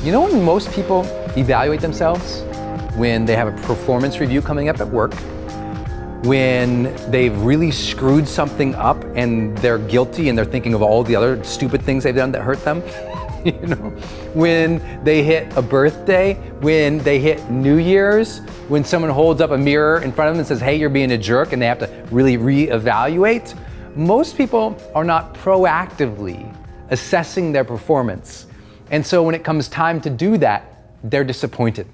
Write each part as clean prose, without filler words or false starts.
You know when most people evaluate themselves? When they have a performance review coming up at work, when they've really screwed something up and they're guilty and they're thinking of all the other stupid things they've done that hurt them. You know, when they hit a birthday, when they hit New Year's, when someone holds up a mirror in front of them and says, hey, you're being a jerk, and they have to really reevaluate. Most people are not proactively assessing their performance. And so when it comes time to do that, they're disappointed.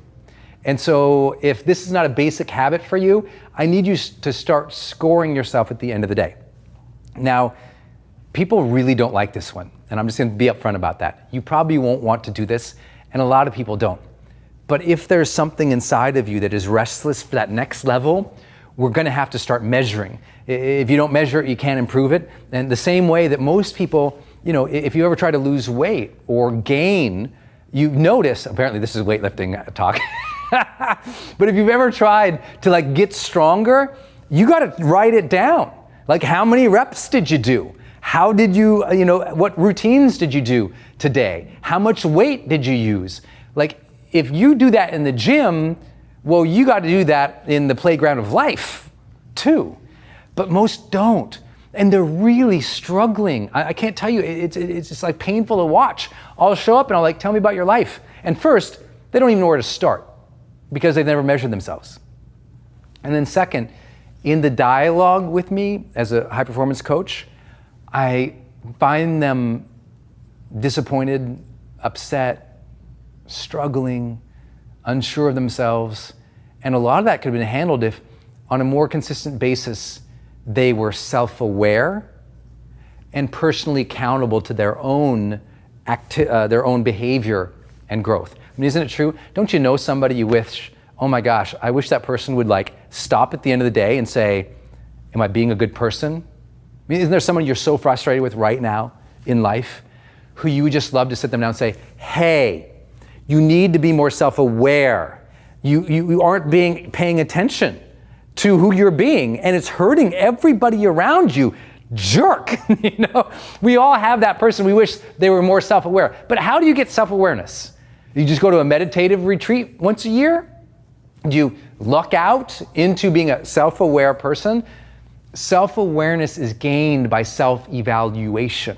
And so if this is not a basic habit for you, I need you to start scoring yourself at the end of the day. Now, people really don't like this one, and I'm just gonna be upfront about that. You probably won't want to do this, and a lot of people don't. But if there's something inside of you that is restless for that next level, we're gonna have to start measuring. If you don't measure it, you can't improve it. And the same way that most people, you know, if you ever try to lose weight or gain, you notice, apparently this is weightlifting talk, but if you've ever tried to like get stronger, you gotta write it down. Like, how many reps did you do? How did you what routines did you do today? How much weight did you use? Like, if you do that in the gym, well, you gotta do that in the playground of life too. But most don't. And they're really struggling. I can't tell you, it's just like painful to watch. I'll show up and I'll like, tell me about your life. And first, they don't even know where to start because they've never measured themselves. And then second, in the dialogue with me as a high performance coach, I find them disappointed, upset, struggling, unsure of themselves. And a lot of that could have been handled if on a more consistent basis, they were self-aware and personally accountable to their own behavior and growth. I mean, isn't it true? Don't you know somebody you wish, oh my gosh, I wish that person would like stop at the end of the day and say, am I being a good person? I mean, isn't there someone you're so frustrated with right now in life who you would just love to sit them down and say, hey, you need to be more self-aware. You aren't paying attention to who you're being, and it's hurting everybody around you. Jerk. You know, we all have that person we wish they were more self-aware. But how do you get self-awareness? You just go to a meditative retreat once a year? Do you luck out into being a self-aware person? Self-awareness is gained by self-evaluation.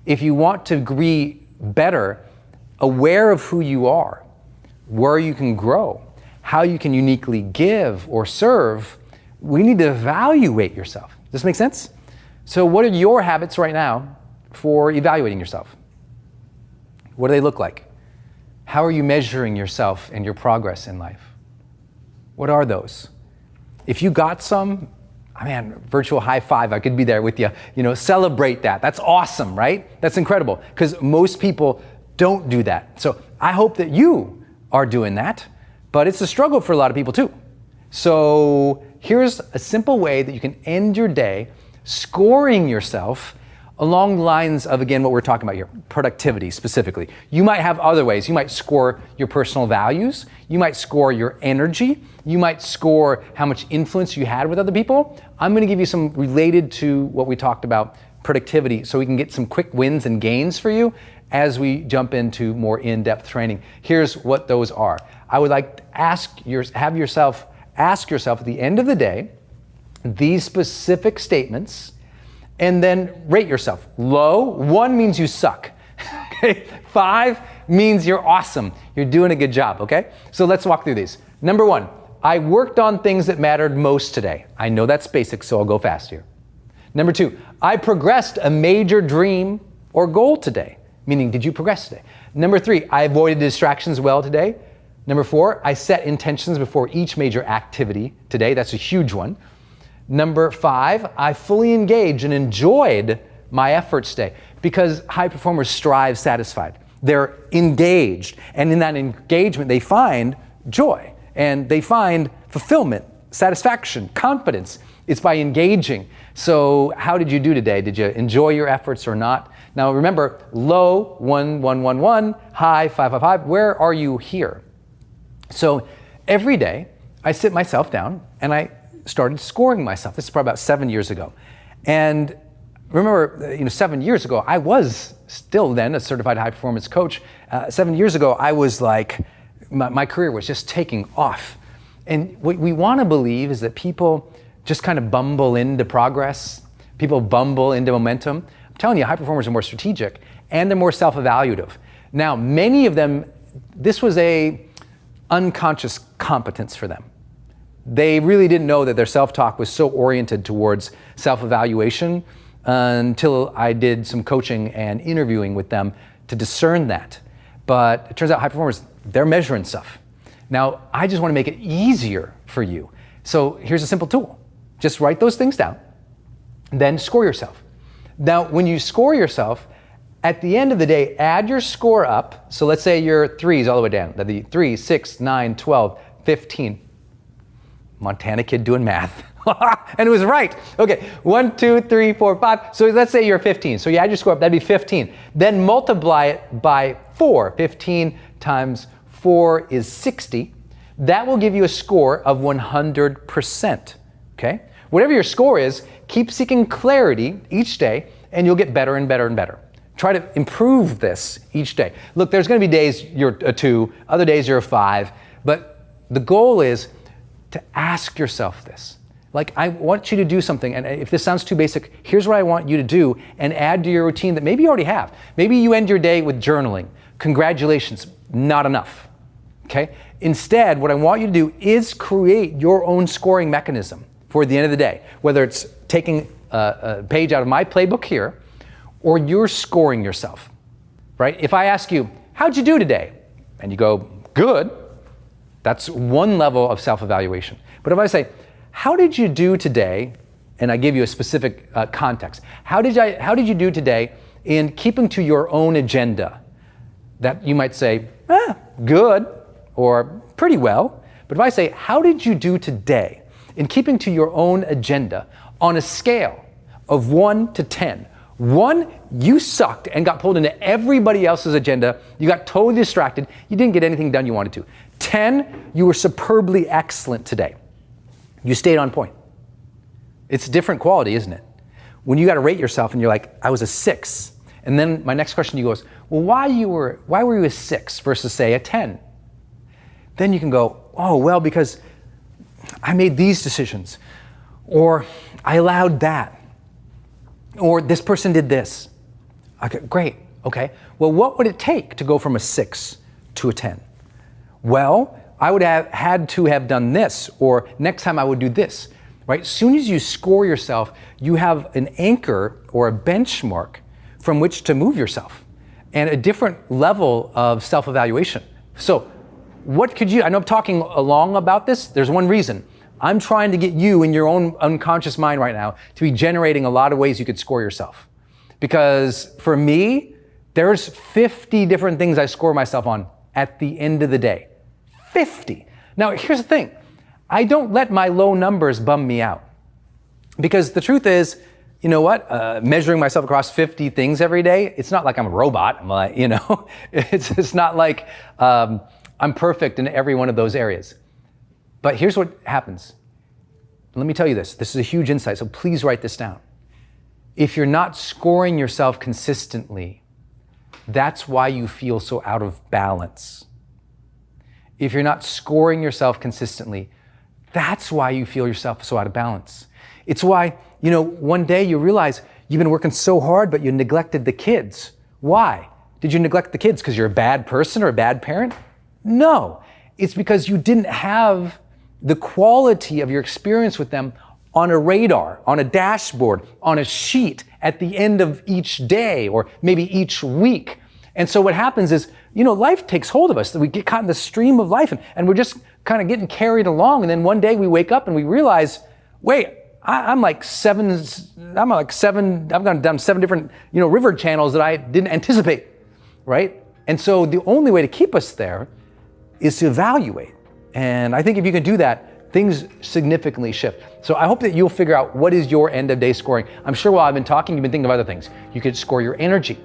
If you want to be better, aware of who you are, where you can grow, how you can uniquely give or serve, we need to evaluate yourself. Does this make sense? So what are your habits right now for evaluating yourself? What do they look like? How are you measuring yourself and your progress in life? What are those? If you got some, man, virtual high five, I could be there with you. You know, celebrate that. That's awesome, right? That's incredible, because most people don't do that. So I hope that you are doing that. But it's a struggle for a lot of people too. So here's a simple way that you can end your day scoring yourself along the lines of, again, what we're talking about here, productivity specifically. You might have other ways. You might score your personal values. You might score your energy. You might score how much influence you had with other people. I'm gonna give you some related to what we talked about, productivity, so we can get some quick wins and gains for you as we jump into more in-depth training. Here's what those are. I would like to ask yourself at the end of the day these specific statements, and then rate yourself. Low, 1 means you suck. Okay? 5 means you're awesome. You're doing a good job, okay? So let's walk through these. Number 1, I worked on things that mattered most today. I know that's basic, so I'll go fast here. Number 2, I progressed a major dream or goal today. Meaning, did you progress today? Number 3, I avoided distractions well today. Number 4, I set intentions before each major activity today. That's a huge one. Number 5, I fully engaged and enjoyed my efforts today, because high performers strive satisfied. They're engaged, and in that engagement, they find joy, and they find fulfillment, satisfaction, confidence. It's by engaging. So how did you do today? Did you enjoy your efforts or not? Now remember, low, 1, 1, 1, 1, high, 5, 5, 5. Where are you here? So every day, I sit myself down and I started scoring myself. This is probably about 7 years ago. And remember, 7 years ago, I was still then a certified high performance coach. 7 years ago, I was like, my career was just taking off. And what we want to believe is that people just kind of bumble into progress. People bumble into momentum. I'm telling you, high performers are more strategic and they're more self-evaluative. Now, many of them, this was a unconscious competence for them. They really didn't know that their self-talk was so oriented towards self-evaluation until I did some coaching and interviewing with them to discern that. But it turns out high performers, they're measuring stuff. Now, I just want to make it easier for you. So here's a simple tool. Just write those things down, then score yourself. Now, when you score yourself, at the end of the day, add your score up. So let's say your 3s all the way down. That'd be 3, 6, 9, 12, 15. Montana kid doing math. And it was right. Okay, 1, 2, 3, 4, 5. So let's say you're 15. So you add your score up, that'd be 15. Then multiply it by 4. 15 times 4 is 60. That will give you a score of 100%. Okay? Whatever your score is, keep seeking clarity each day, and you'll get better and better and better. Try to improve this each day. Look, there's going to be days you're a 2, other days you're a 5, but the goal is to ask yourself this. Like, I want you to do something, and if this sounds too basic, here's what I want you to do and add to your routine that maybe you already have. Maybe you end your day with journaling. Congratulations, not enough. Okay? Instead, what I want you to do is create your own scoring mechanism for the end of the day, whether it's taking a page out of my playbook here, or you're scoring yourself, right? If I ask you, how'd you do today? And you go, good, that's one level of self-evaluation. But if I say, how did you do today? And I give you a specific context. How did you do today in keeping to your own agenda? That you might say, good, or pretty well. But if I say, how did you do today in keeping to your own agenda on a scale of 1 to 10? 1, you sucked and got pulled into everybody else's agenda. You got totally distracted. You didn't get anything done you wanted to. 10, you were superbly excellent today. You stayed on point. It's a different quality, isn't it? When you got to rate yourself and you're like, I was a 6. And then my next question to you goes, well, why were you a 6 versus say a 10? Then you can go, oh, well, because I made these decisions, or I allowed that, or this person did this. Okay, great, okay. Well, what would it take to go from a 6 to a 10? Well, I would have had to have done this, or next time I would do this, right? As soon as you score yourself, you have an anchor or a benchmark from which to move yourself and a different level of self-evaluation. So what could you, I know I'm talking along about this, there's one reason. I'm trying to get you in your own unconscious mind right now to be generating a lot of ways you could score yourself. Because for me, there's 50 different things I score myself on at the end of the day. 50. Now, here's the thing. I don't let my low numbers bum me out. Because the truth is, you know what? Measuring myself across 50 things every day, it's not like I'm a robot. I'm like, it's not like I'm perfect in every one of those areas. But here's what happens. Let me tell you this. This is a huge insight, so please write this down. If you're not scoring yourself consistently, that's why you feel so out of balance. If you're not scoring yourself consistently, that's why you feel yourself so out of balance. It's why, one day you realize you've been working so hard, but you neglected the kids. Why? Did you neglect the kids because you're a bad person or a bad parent? No. It's because you didn't have the quality of your experience with them on a radar, on a dashboard, on a sheet at the end of each day or maybe each week. And so what happens is, life takes hold of us. We get caught in the stream of life and we're just kind of getting carried along. And then one day we wake up and we realize, wait, I've gone down 7 different, river channels that I didn't anticipate, right? And so the only way to keep us there is to evaluate. And I think if you can do that, things significantly shift. So I hope that you'll figure out what is your end of day scoring. I'm sure while I've been talking, you've been thinking of other things. You could score your energy.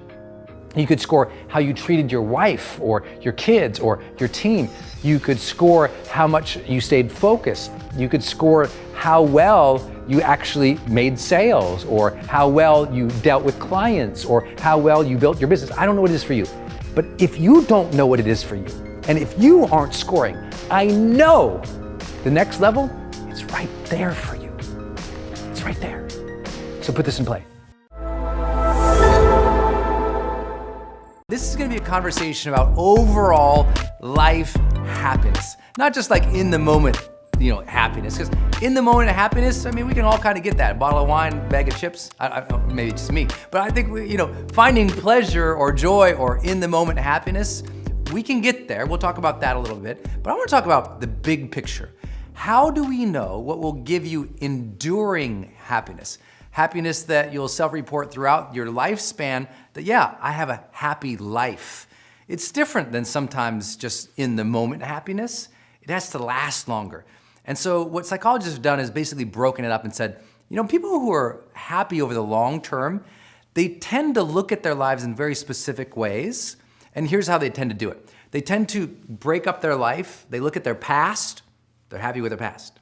You could score how you treated your wife or your kids or your team. You could score how much you stayed focused. You could score how well you actually made sales, or how well you dealt with clients, or how well you built your business. I don't know what it is for you. But if you don't know what it is for you, and if you aren't scoring, I know the next level is right there for you. It's right there. So put this in play. This is going to be a conversation about overall life happiness, not just like in the moment, happiness. Because in the moment of happiness, we can all kind of get that. A bottle of wine, bag of chips. Maybe it's just me, but I think finding pleasure or joy or in the moment happiness, we can get there. We'll talk about that a little bit, but I want to talk about the big picture. How do we know what will give you enduring happiness? Happiness that you'll self-report throughout your lifespan that, yeah, I have a happy life. It's different than sometimes just in the moment happiness. It has to last longer. And so what psychologists have done is basically broken it up and said, people who are happy over the long term, they tend to look at their lives in very specific ways. And here's how they tend to do it. They tend to break up their life. They look at their past. They're happy with their past.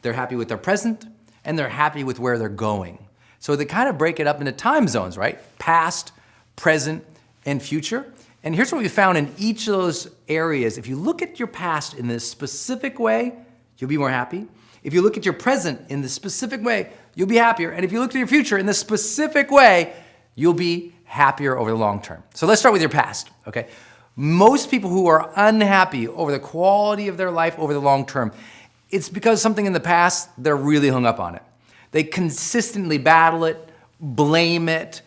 They're happy with their present. And they're happy with where they're going. So they kind of break it up into time zones, right? Past, present, and future. And here's what we found in each of those areas. If you look at your past in this specific way, you'll be more happy. If you look at your present in this specific way, you'll be happier. And if you look at your future in this specific way, you'll be happier over the long term. So let's start with your past, okay? Most people who are unhappy over the quality of their life over the long term, it's because something in the past, they're really hung up on it. They consistently battle it, blame it,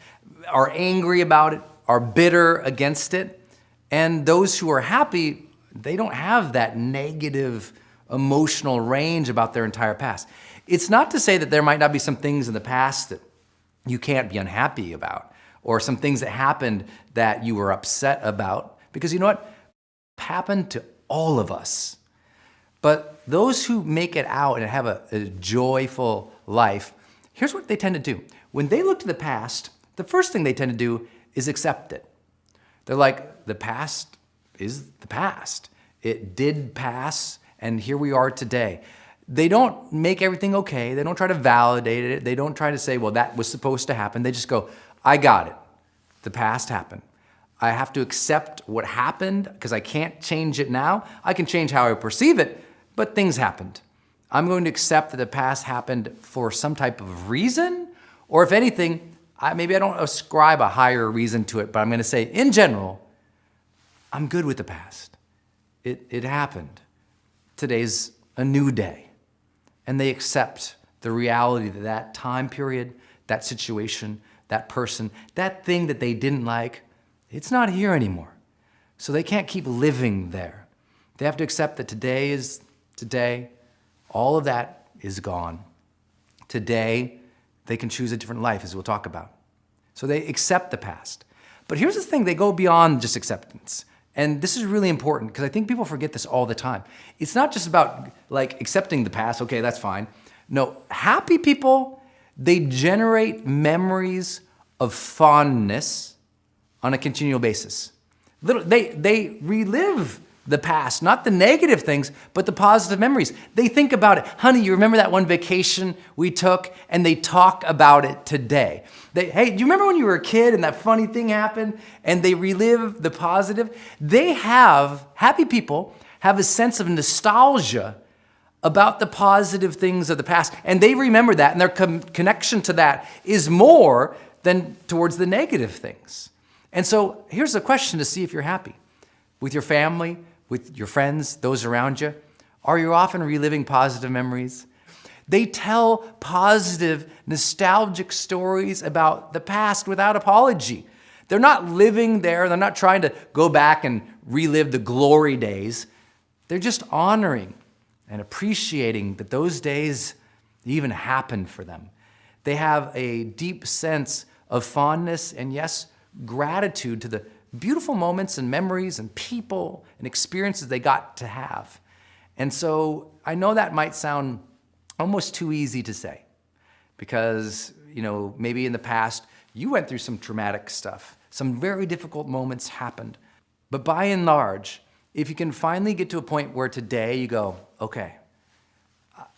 are angry about it, are bitter against it. And those who are happy, they don't have that negative emotional range about their entire past. It's not to say that there might not be some things in the past that you can't be unhappy about, or some things that happened that you were upset about, because you know what? It happened to all of us. But those who make it out and have a joyful life, here's what they tend to do. When they look to the past, the first thing they tend to do is accept it. They're like, the past is the past. It did pass, and here we are today. They don't make everything okay. They don't try to validate it. They don't try to say, well, that was supposed to happen. They just go, I got it. The past happened. I have to accept what happened because I can't change it now. I can change how I perceive it, but things happened. I'm going to accept that the past happened for some type of reason, or if anything, maybe I don't ascribe a higher reason to it, but I'm going to say, in general, I'm good with the past. It happened. Today's a new day. And they accept the reality that that time period, that situation, that person, that thing that they didn't like, it's not here anymore. So they can't keep living there. They have to accept that today is today. All of that is gone. Today, they can choose a different life, as we'll talk about. So they accept the past. But here's the thing, they go beyond just acceptance. And this is really important because I think people forget this all the time. It's not just about like accepting the past, okay, that's fine. No, happy people, they generate memories of fondness on a continual basis. They relive the past, not the negative things, but the positive memories. They think about it. Honey, you remember that one vacation we took? And they talk about it today. Hey, do you remember when you were a kid and that funny thing happened? And they relive the positive. Happy people have a sense of nostalgia about the positive things of the past. And they remember that, and their connection to that is more than towards the negative things. And so here's a question to see if you're happy. With your family, with your friends, those around you, are you often reliving positive memories? They tell positive, nostalgic stories about the past without apology. They're not living there. They're not trying to go back and relive the glory days. They're just honoring and appreciating that those days even happened for them. They have a deep sense of fondness and, yes, gratitude to the beautiful moments and memories and people and experiences they got to have. And so I know that might sound almost too easy to say because, maybe in the past you went through some traumatic stuff. Some very difficult moments happened. But by and large, if you can finally get to a point where today you go, okay,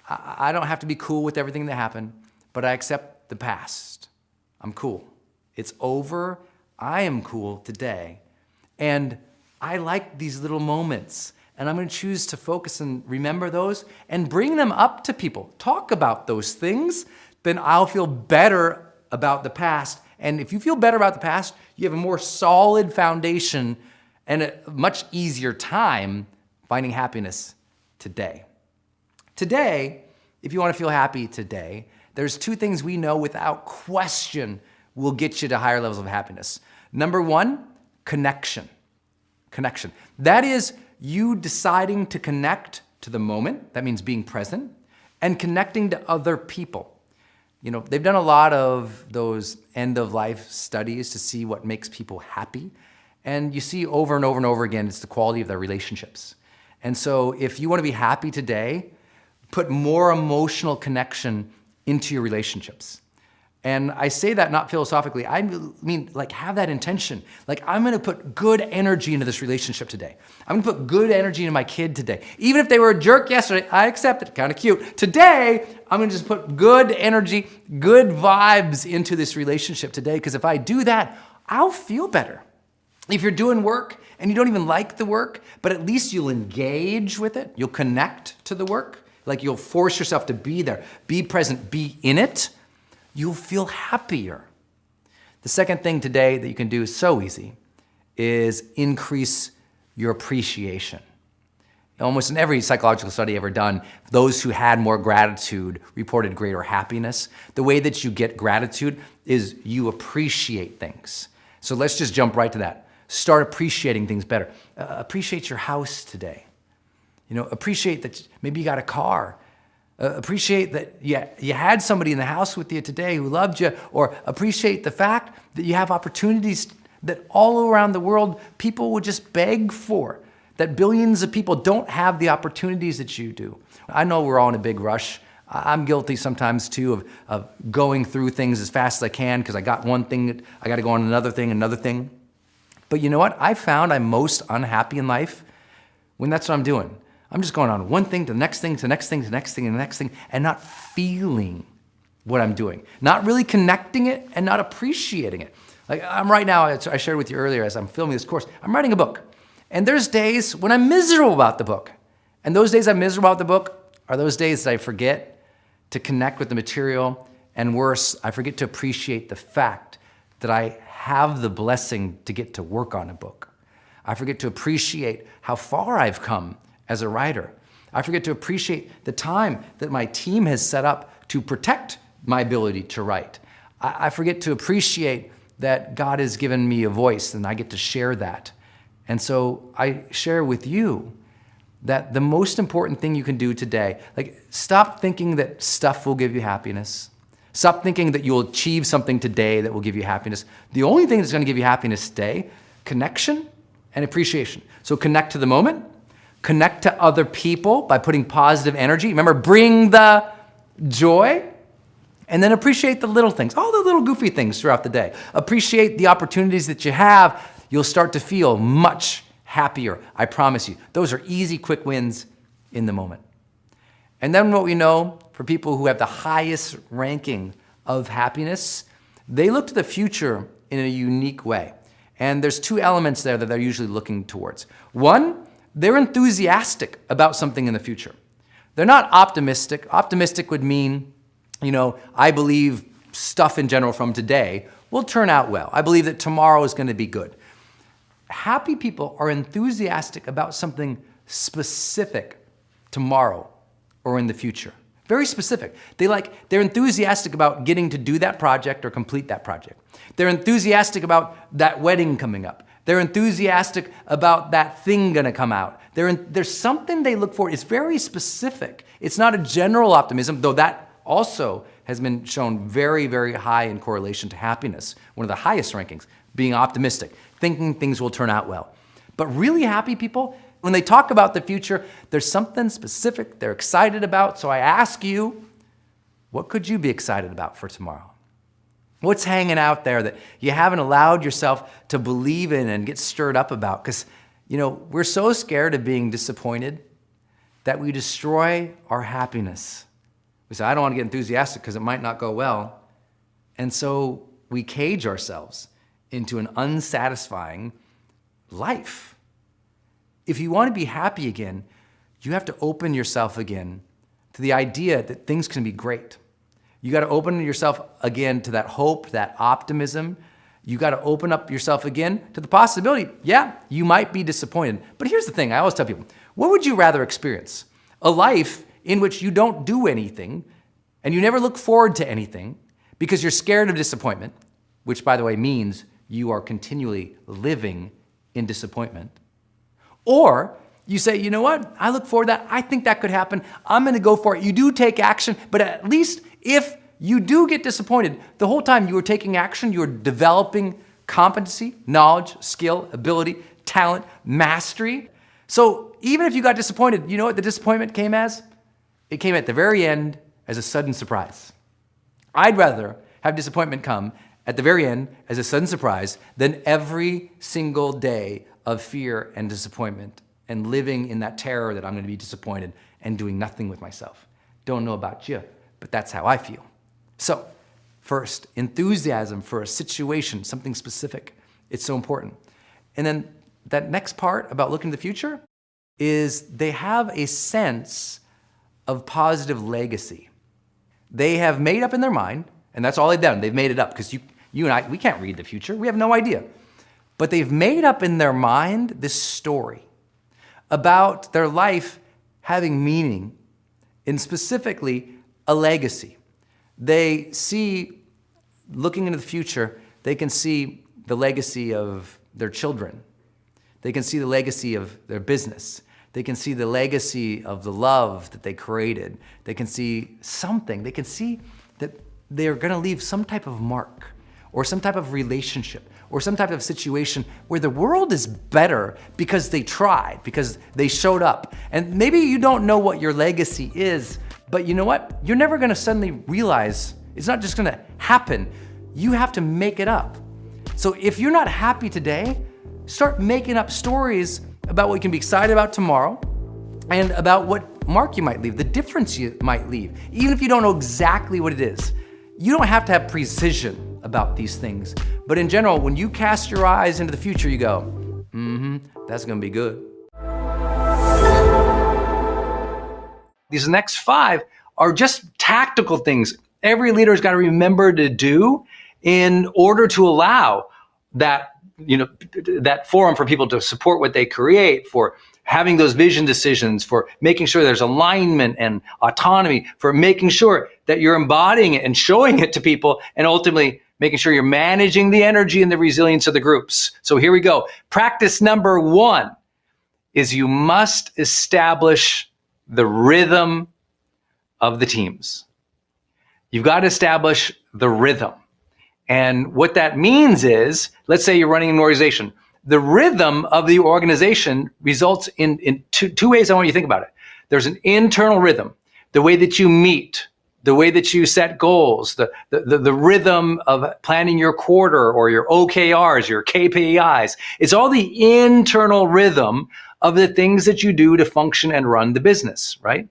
I don't have to be cool with everything that happened, but I accept the past. I'm cool. It's over. I am cool today. And I like these little moments. And I'm going to choose to focus and remember those and bring them up to people. Talk about those things. Then I'll feel better about the past. And if you feel better about the past, you have a more solid foundation and a much easier time finding happiness today. Today, if you want to feel happy today, there's two things we know without question will get you to higher levels of happiness. Number one, connection. Connection. That is you deciding to connect to the moment. That means being present and connecting to other people. You know, they've done a lot of those end-of-life studies to see what makes people happy. And you see over and over and over again, it's the quality of their relationships. And so if you want to be happy today, put more emotional connection into your relationships. And I say that not philosophically, I mean like have that intention. Like I'm gonna put good energy into this relationship today. I'm gonna put good energy into my kid today. Even if they were a jerk yesterday, I accept it, kind of cute. Today, I'm gonna just put good energy, good vibes into this relationship today, because if I do that, I'll feel better. If you're doing work and you don't even like the work, but at least you'll engage with it, you'll connect to the work, like you'll force yourself to be there, be present, be in it, you'll feel happier. The second thing today that you can do is so easy, is increase your appreciation. Almost in every psychological study ever done, those who had more gratitude reported greater happiness. The way that you get gratitude is you appreciate things. So let's just jump right to that. Start appreciating things better. Appreciate your house today. You know, appreciate that maybe you got a car. Appreciate that you had somebody in the house with you today who loved you, or appreciate the fact that you have opportunities that all around the world people would just beg for, that billions of people don't have the opportunities that you do. I know we're all in a big rush. I'm guilty sometimes too of going through things as fast as I can because I got one thing, I got to go on another thing. But you know what? I found I'm most unhappy in life when that's what I'm doing. I'm just going on one thing to the next thing, to the next thing, to the next thing, and the next thing, and not feeling what I'm doing. Not really connecting it and not appreciating it. Like I'm right now, I shared with you earlier as I'm filming this course, I'm writing a book. And there's days when I'm miserable about the book. And those days I'm miserable about the book are those days that I forget to connect with the material, and worse, I forget to appreciate the fact that I have the blessing to get to work on a book. I forget to appreciate how far I've come as a writer. I forget to appreciate the time that my team has set up to protect my ability to write. I forget to appreciate that God has given me a voice and I get to share that. And so I share with you that the most important thing you can do today, like stop thinking that stuff will give you happiness. Stop thinking that you'll achieve something today that will give you happiness. The only thing that's going to give you happiness today, connection and appreciation. So connect to the moment. Connect to other people by putting positive energy. Remember, bring the joy, and then appreciate the little things, all the little goofy things throughout the day. Appreciate the opportunities that you have. You'll start to feel much happier, I promise you. Those are easy, quick wins in the moment. And then what we know for people who have the highest ranking of happiness, they look to the future in a unique way. And there's two elements there that they're usually looking towards. One, they're enthusiastic about something in the future. They're not optimistic. Optimistic would mean, you know, I believe stuff in general from today will turn out well. I believe that tomorrow is going to be good. Happy people are enthusiastic about something specific tomorrow or in the future. Very specific. They're enthusiastic about getting to do that project or complete that project. They're enthusiastic about that wedding coming up. They're enthusiastic about that thing gonna come out. There's something they look for. It's very specific. It's not a general optimism, though that also has been shown very, very high in correlation to happiness. One of the highest rankings, being optimistic, thinking things will turn out well. But really happy people, when they talk about the future, there's something specific they're excited about. So I ask you, what could you be excited about for tomorrow? What's hanging out there that you haven't allowed yourself to believe in and get stirred up about? Because, you know, we're so scared of being disappointed that we destroy our happiness We say, I don't want to get enthusiastic because it might not go well. And so we cage ourselves into an unsatisfying life. If you want to be happy again, you have to open yourself again to the idea that things can be great. You got to open yourself again to that hope, that optimism. You got to open up yourself again to the possibility, yeah, you might be disappointed. But here's the thing, I always tell people, what would you rather experience? A life in which you don't do anything and you never look forward to anything because you're scared of disappointment, which by the way means you are continually living in disappointment. Or you say, you know what, I look forward to that, I think that could happen, I'm gonna go for it. You do take action, but at least if you do get disappointed, the whole time you are taking action, you are developing competency, knowledge, skill, ability, talent, mastery. So even if you got disappointed, you know what the disappointment came as? It came at the very end as a sudden surprise. I'd rather have disappointment come at the very end as a sudden surprise than every single day of fear and disappointment and living in that terror that I'm going to be disappointed and doing nothing with myself. Don't know about you, but that's how I feel. So first, enthusiasm for a situation, something specific. It's so important. And then that next part about looking to the future is they have a sense of positive legacy. They have made up in their mind, and that's all they've done. They've made it up because you and I, we can't read the future. We have no idea. But they've made up in their mind this story about their life having meaning, and specifically a legacy. They see, looking into the future, they can see the legacy of their children. They can see the legacy of their business. They can see the legacy of the love that they created. They can see something. They can see that they're gonna leave some type of mark or some type of relationship or some type of situation where the world is better because they tried, because they showed up. And maybe you don't know what your legacy is, but you know what? You're never gonna suddenly realize, it's not just gonna happen. You have to make it up. So if you're not happy today, start making up stories about what you can be excited about tomorrow and about what mark you might leave, the difference you might leave. Even if you don't know exactly what it is, you don't have to have precision about these things. But in general, when you cast your eyes into the future, you go, that's gonna be good. These next 5 are just tactical things every leader's got to remember to do in order to allow that, that forum for people to support what they create, for having those vision decisions, for making sure there's alignment and autonomy, for making sure that you're embodying it and showing it to people, and ultimately making sure you're managing the energy and the resilience of the groups. So here we go. Practice number 1 is you must establish the rhythm of the teams. You've got to establish the rhythm. And what that means is, let's say you're running an organization. The rhythm of the organization results in two ways I want you to think about it. There's an internal rhythm, the way that you meet, the way that you set goals, the rhythm of planning your quarter or your OKRs, your KPIs. It's all the internal rhythm of the things that you do to function and run the business, right?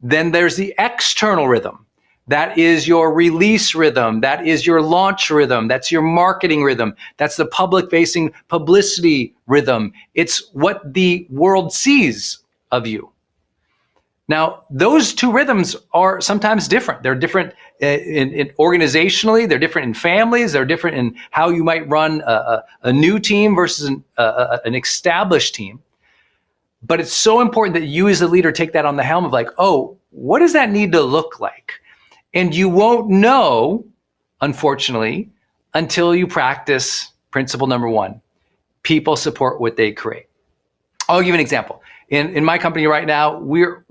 Then there's the external rhythm. That is your release rhythm. That is your launch rhythm. That's your marketing rhythm. That's the public-facing publicity rhythm. It's what the world sees of you. Now, those 2 rhythms are sometimes different. They're different in organizationally. They're different in families. They're different in how you might run a new team versus an established team. But it's so important that you as a leader take that on the helm of like, oh, what does that need to look like? And you won't know, unfortunately, until you practice principle number 1. People support what they create. I'll give you an example. In my company right now, we're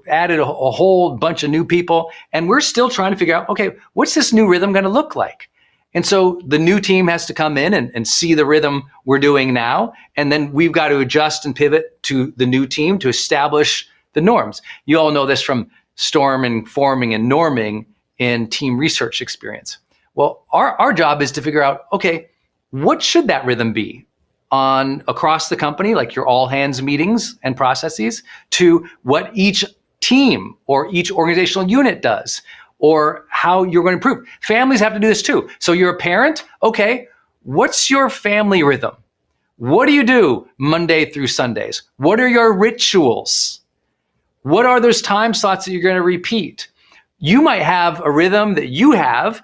added a whole bunch of new people, and we're still trying to figure out, okay, what's this new rhythm going to look like? And so the new team has to come in and see the rhythm we're doing now, and then we've got to adjust and pivot to the new team to establish the norms. You all know this from storming, forming, and norming in team research experience. Well, our job is to figure out, okay, what should that rhythm be across the company, like your all hands meetings and processes, to what each team or each organizational unit does, or how you're going to improve. Families have to do this too. So you're a parent, okay, what's your family rhythm? What do you do Monday through Sundays? What are your rituals? What are those time slots that you're going to repeat? You might have a rhythm that you have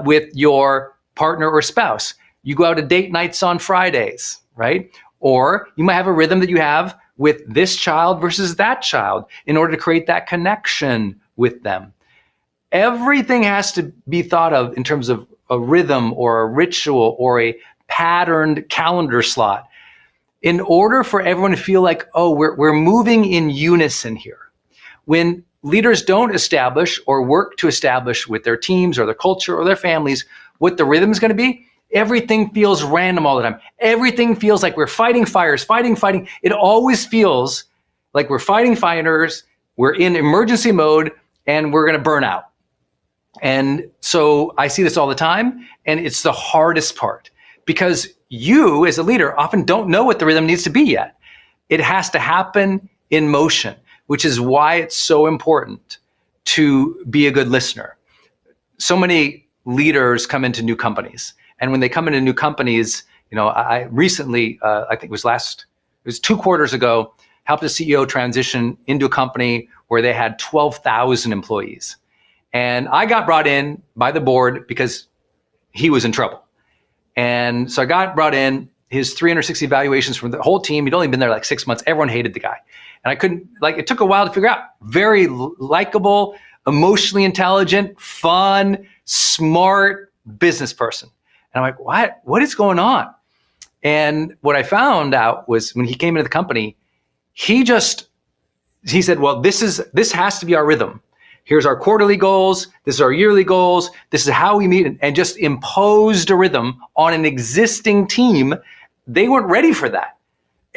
with your partner or spouse. You go out to date nights on Fridays, right? Or you might have a rhythm that you have with this child versus that child in order to create that connection with them. Everything has to be thought of in terms of a rhythm or a ritual or a patterned calendar slot in order for everyone to feel like, oh, we're moving in unison here. When leaders don't establish or work to establish with their teams or their culture or their families what the rhythm is going to be, everything feels random all the time. Everything feels like we're fighting fires, fighting. It always feels like we're fighting fires, we're in emergency mode, and we're going to burn out. And so I see this all the time, and it's the hardest part because you as a leader often don't know what the rhythm needs to be yet. It has to happen in motion, which is why it's so important to be a good listener. So many leaders come into new companies, and when they come into new companies, I recently, I think it was 2 quarters ago, helped a CEO transition into a company where they had 12,000 employees. And I got brought in by the board because he was in trouble. And so I got brought in, his 360 evaluations from the whole team. He'd only been there like 6 months. Everyone hated the guy. And I couldn't, it took a while to figure out. Very likable, emotionally intelligent, fun, smart business person. And I'm like, what is going on? And what I found out was when he came into the company, he said, well, this has to be our rhythm. Here's our quarterly goals. This is our yearly goals. This is how we meet, and just imposed a rhythm on an existing team. They weren't ready for that.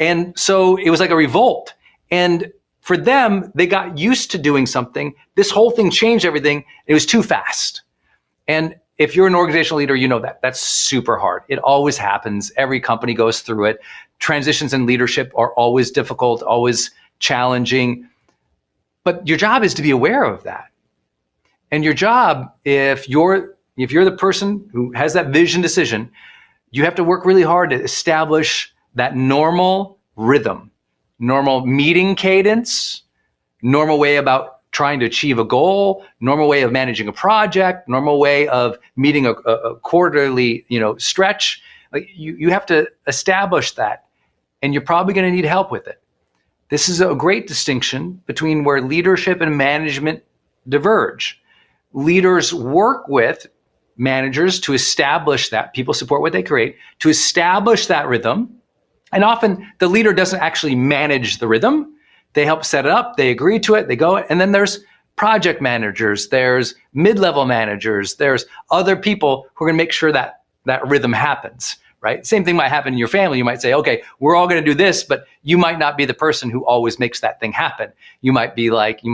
And so it was like a revolt. And for them, they got used to doing something. This whole thing changed everything. It was too fast. And if you're an organizational leader, you know that. That's super hard. It always happens. Every company goes through it. Transitions in leadership are always difficult, always challenging. But your job is to be aware of that. And your job, if you're the person who has that vision decision, you have to work really hard to establish that normal rhythm, normal meeting cadence, normal way about trying to achieve a goal, normal way of managing a project, normal way of meeting a quarterly, stretch. You have to establish that, and you're probably going to need help with it. This is a great distinction between where leadership and management diverge. Leaders work with managers to establish that. People support what they create, to establish that rhythm. And often the leader doesn't actually manage the rhythm. They help set it up, they agree to it, they go. And then there's project managers, there's mid-level managers, there's other people who are going to make sure that that rhythm happens. Right? Same thing might happen in your family. You might say, okay, we're all going to do this, but you might not be the person who always makes that thing happen. You might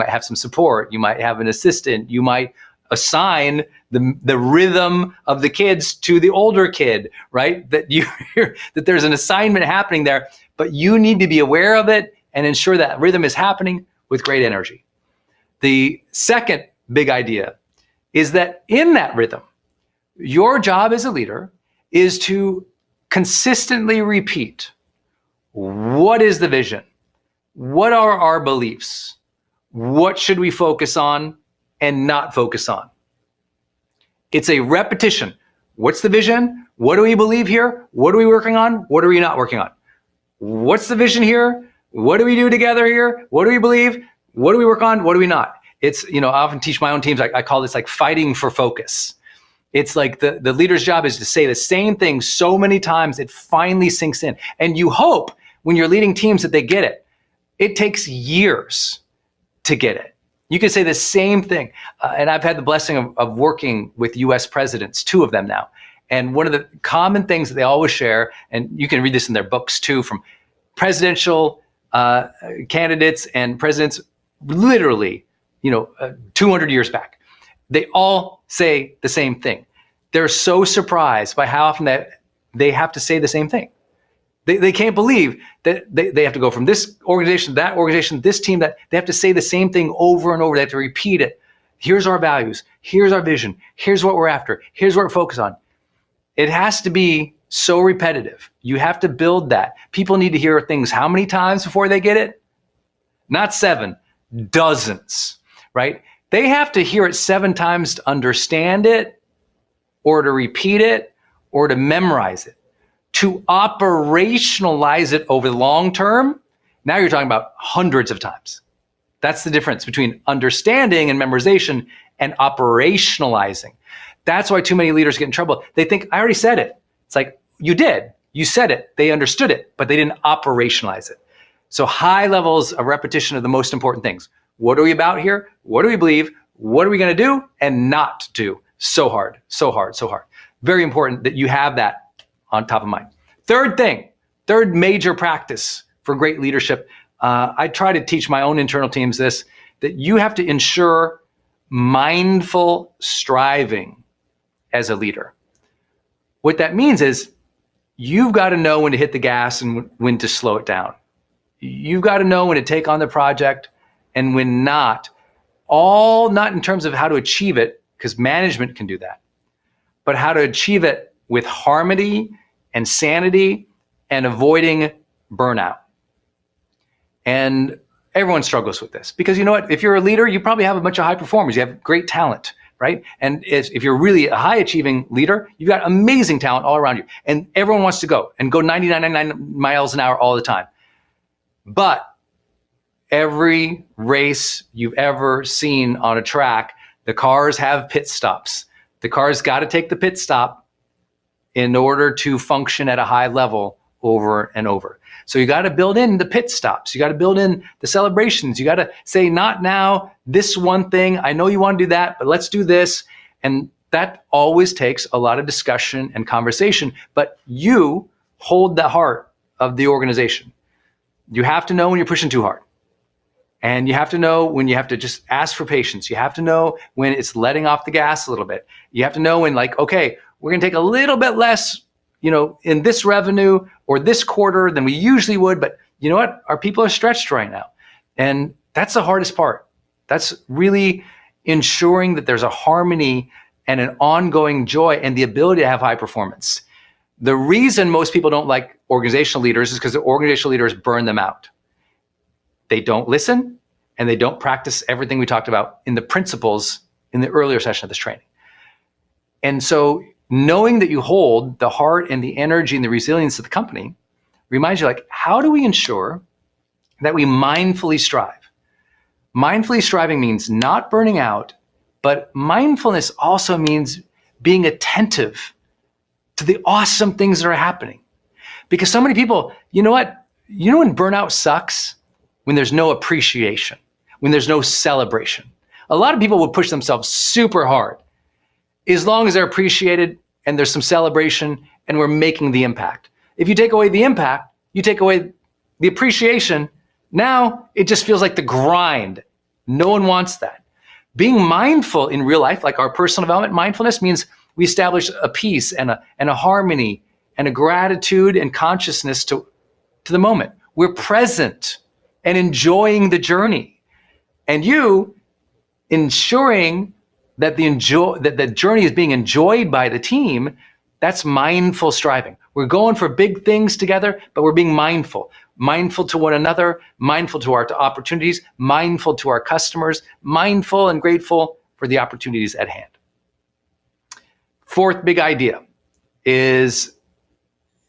have some support. You might have an assistant. You might assign the rhythm of the kids to the older kid, right? That there's an assignment happening there, but you need to be aware of it and ensure that rhythm is happening with great energy. The second big idea is that in that rhythm, your job as a leader is to consistently repeat, what is the vision? What are our beliefs? What should we focus on and not focus on? It's a repetition. What's the vision? What do we believe here? What are we working on? What are we not working on? What's the vision here? What do we do together here? What do we believe? What do we work on? What do we not? It's, I often teach my own teams, I call this like fighting for focus. It's like the leader's job is to say the same thing so many times it finally sinks in. And you hope when you're leading teams that they get it. It takes years to get it. You can say the same thing. And I've had the blessing of working with US presidents, 2 of them now. And one of the common things that they always share, and you can read this in their books too, from presidential candidates and presidents literally, 200 years back. They all say the same thing. They're so surprised by how often that they have to say the same thing. They can't believe that they have to go from this organization, that organization, this team, that they have to say the same thing over and over. They have to repeat it. Here's our values. Here's our vision. Here's what we're after. Here's what we're focused on. It has to be so repetitive. You have to build that. People need to hear things how many times before they get it? Not 7, dozens, right? They have to hear it 7 times to understand it, or to repeat it, or to memorize it. To operationalize it over the long term, now you're talking about hundreds of times. That's the difference between understanding and memorization and operationalizing. That's why too many leaders get in trouble. They think, I already said it. It's like, you did. You said it. They understood it, but they didn't operationalize it. So high levels of repetition are the most important things. What are we about here? What do we believe? What are we going to do and not do? So hard, so hard, so hard. Very important that you have that on top of mind. Third major practice for great leadership. I try to teach my own internal teams this, that you have to ensure mindful striving as a leader. What that means is you've got to know when to hit the gas and when to slow it down. You've got to know when to take on the project and when not. All not in terms of how to achieve it, because management can do that, but how to achieve it with harmony and sanity and avoiding burnout. And everyone struggles with this because you know what? If you're a leader, you probably have a bunch of high performers. You have great talent, right? And if you're really a high achieving leader, you've got amazing talent all around you. And everyone wants to go 99.99 miles an hour all the time. But every race you've ever seen on a track, the cars have pit stops. The car's got to take the pit stop in order to function at a high level over and over. So you got to build in the pit stops. You got to build in the celebrations. You got to say, not now, this one thing. I know you want to do that, but let's do this. And that always takes a lot of discussion and conversation, but you hold the heart of the organization. You have to know when you're pushing too hard. And you have to know when you have to just ask for patience. You have to know when it's letting off the gas a little bit. You have to know when, like, okay, we're going to take a little bit less, in this revenue or this quarter than we usually would. But you know what? Our people are stretched right now. And that's the hardest part. That's really ensuring that there's a harmony and an ongoing joy and the ability to have high performance. The reason most people don't like organizational leaders is because the organizational leaders burn them out. They don't listen and they don't practice everything we talked about in the principles in the earlier session of this training. And so knowing that you hold the heart and the energy and the resilience of the company reminds you, like, how do we ensure that we mindfully strive? Mindfully striving means not burning out, but mindfulness also means being attentive to the awesome things that are happening. Because so many people, you know what? You know when burnout sucks? When there's no appreciation, when there's no celebration. A lot of people will push themselves super hard as long as they're appreciated and there's some celebration and we're making the impact. If you take away the impact, you take away the appreciation, now it just feels like the grind. No one wants that. Being mindful in real life, like our personal development, mindfulness means we establish a peace and a harmony and a gratitude and consciousness to the moment. We're present and enjoying the journey. And you ensuring that the journey is being enjoyed by the team, that's mindful striving. We're going for big things together, but we're being mindful. Mindful to one another, mindful to our opportunities, mindful to our customers, mindful and grateful for the opportunities at hand. Fourth big idea is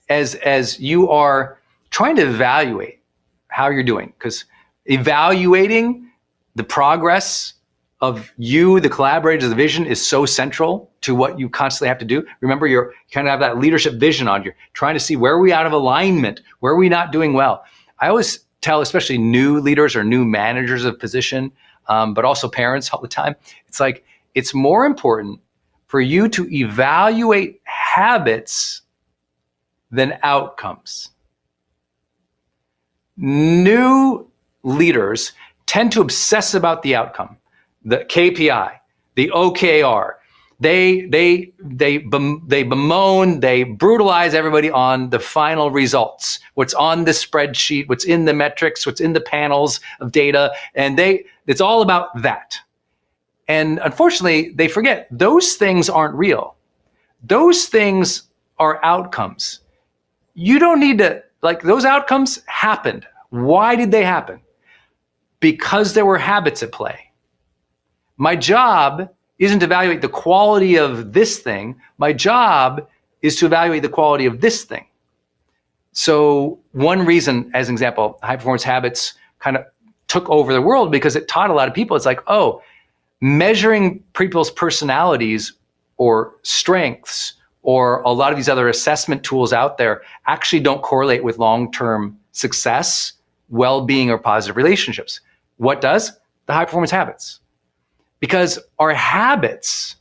as you are trying to evaluate how you're doing, because evaluating the progress of you, the collaborators, the vision is so central to what you constantly have to do. Remember, you kind of have that leadership vision on you, trying to see where are we out of alignment, where are we not doing well. I always tell, especially new leaders or new managers of position, but also parents all the time, it's like, it's more important for you to evaluate habits than outcomes. New leaders tend to obsess about the outcome, the KPI, the OKR, They bemoan, they brutalize everybody on the final results, what's on the spreadsheet, what's in the metrics, what's in the panels of data, and it's all about that. And unfortunately, they forget those things aren't real. Those things are outcomes. You don't need to, those outcomes happened. Why did they happen? Because there were habits at play. My job isn't to evaluate the quality of this thing. My job is to evaluate the quality of this thing. So one reason, as an example, high performance habits kind of took over the world because it taught a lot of people. It's like, oh, measuring people's personalities or strengths or a lot of these other assessment tools out there actually don't correlate with long-term success, well-being, or positive relationships. What does? The high performance habits. Because our habits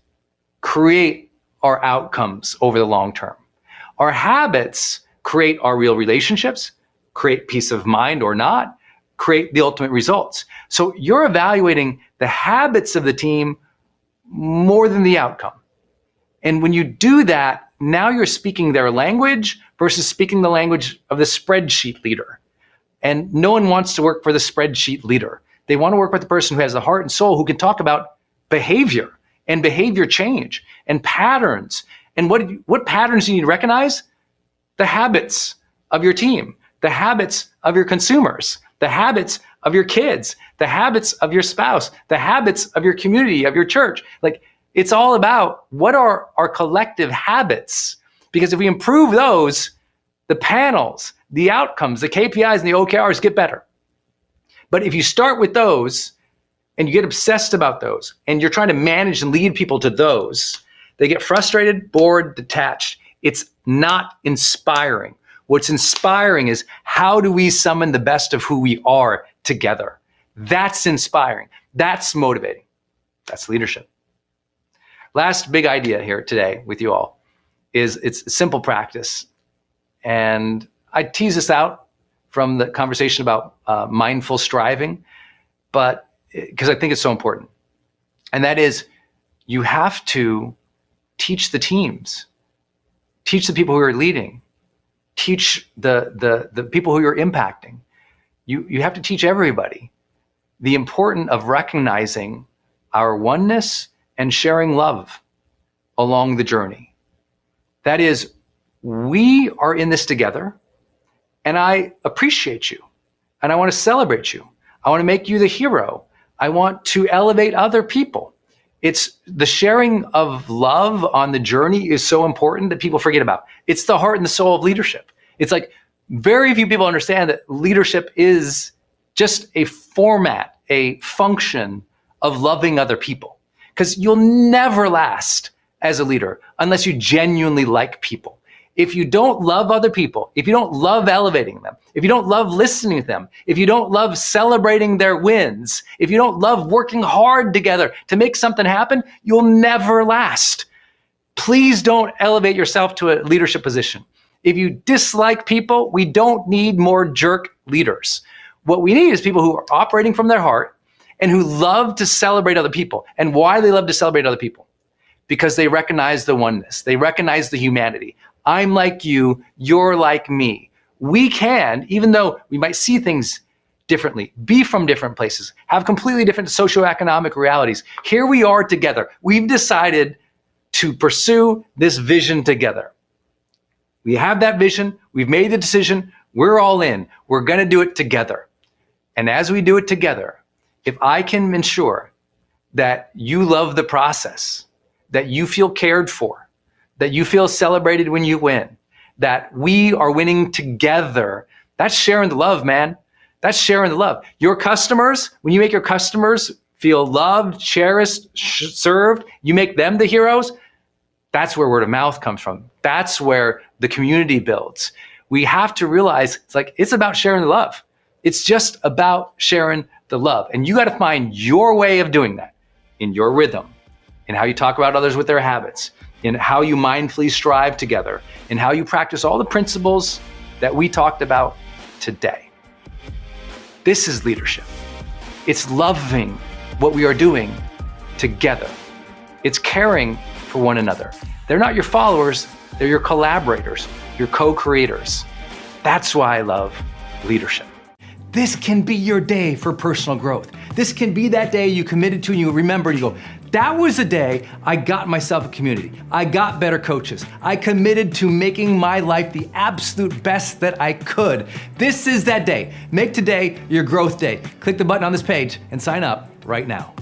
create our outcomes over the long term. Our habits create our real relationships, create peace of mind or not, create the ultimate results. So you're evaluating the habits of the team more than the outcome. And when you do that, now you're speaking their language versus speaking the language of the spreadsheet leader. And no one wants to work for the spreadsheet leader. They want to work with the person who has the heart and soul, who can talk about behavior and behavior change and patterns. And what patterns do you need to recognize? The habits of your team, the habits of your consumers, the habits of your kids, the habits of your spouse, the habits of your community, of your church. It's all about what are our collective habits? Because if we improve those, the panels, the outcomes, the KPIs, and the OKRs get better. But if you start with those and you get obsessed about those and you're trying to manage and lead people to those, they get frustrated, bored, detached. It's not inspiring. What's inspiring is how do we summon the best of who we are together? That's inspiring. That's motivating. That's leadership. Last big idea here today with you all is it's simple practice. And I tease this out from the conversation about mindful striving, but because I think it's so important. And that is, you have to teach the teams, teach the people who are leading, teach the people who you're impacting. You have to teach everybody the importance of recognizing our oneness and sharing love along the journey. That is, we are in this together, and I appreciate you, and I want to celebrate you. I want to make you the hero. I want to elevate other people. It's the sharing of love on the journey is so important that people forget about. It's the heart and the soul of leadership. It's like very few people understand that leadership is just a format, a function of loving other people. Because you'll never last as a leader unless you genuinely like people. If you don't love other people, if you don't love elevating them, if you don't love listening to them, if you don't love celebrating their wins, if you don't love working hard together to make something happen, you'll never last. Please don't elevate yourself to a leadership position. If you dislike people, we don't need more jerk leaders. What we need is people who are operating from their heart and who love to celebrate other people. And why they love to celebrate other people? Because they recognize the oneness. They recognize the humanity. I'm like you, you're like me. We can, even though we might see things differently, be from different places, have completely different socioeconomic realities. Here we are together. We've decided to pursue this vision together. We have that vision. We've made the decision. We're all in. We're going to do it together. And as we do it together, if I can ensure that you love the process, that you feel cared for, that you feel celebrated when you win, that we are winning together, that's sharing the love, man. That's sharing the love. Your customers, when you make your customers feel loved, cherished, served, you make them the heroes, that's where word of mouth comes from. That's where the community builds. We have to realize it's about sharing the love. It's just about sharing the love. And you got to find your way of doing that in your rhythm, in how you talk about others with their habits, in how you mindfully strive together, in how you practice all the principles that we talked about today. This is leadership. It's loving what we are doing together. It's caring for one another. They're not your followers, they're your collaborators, your co-creators. That's why I love leadership. This can be your day for personal growth. This can be that day you committed to and you remember and you go, that was the day I got myself a community. I got better coaches. I committed to making my life the absolute best that I could. This is that day. Make today your growth day. Click the button on this page and sign up right now.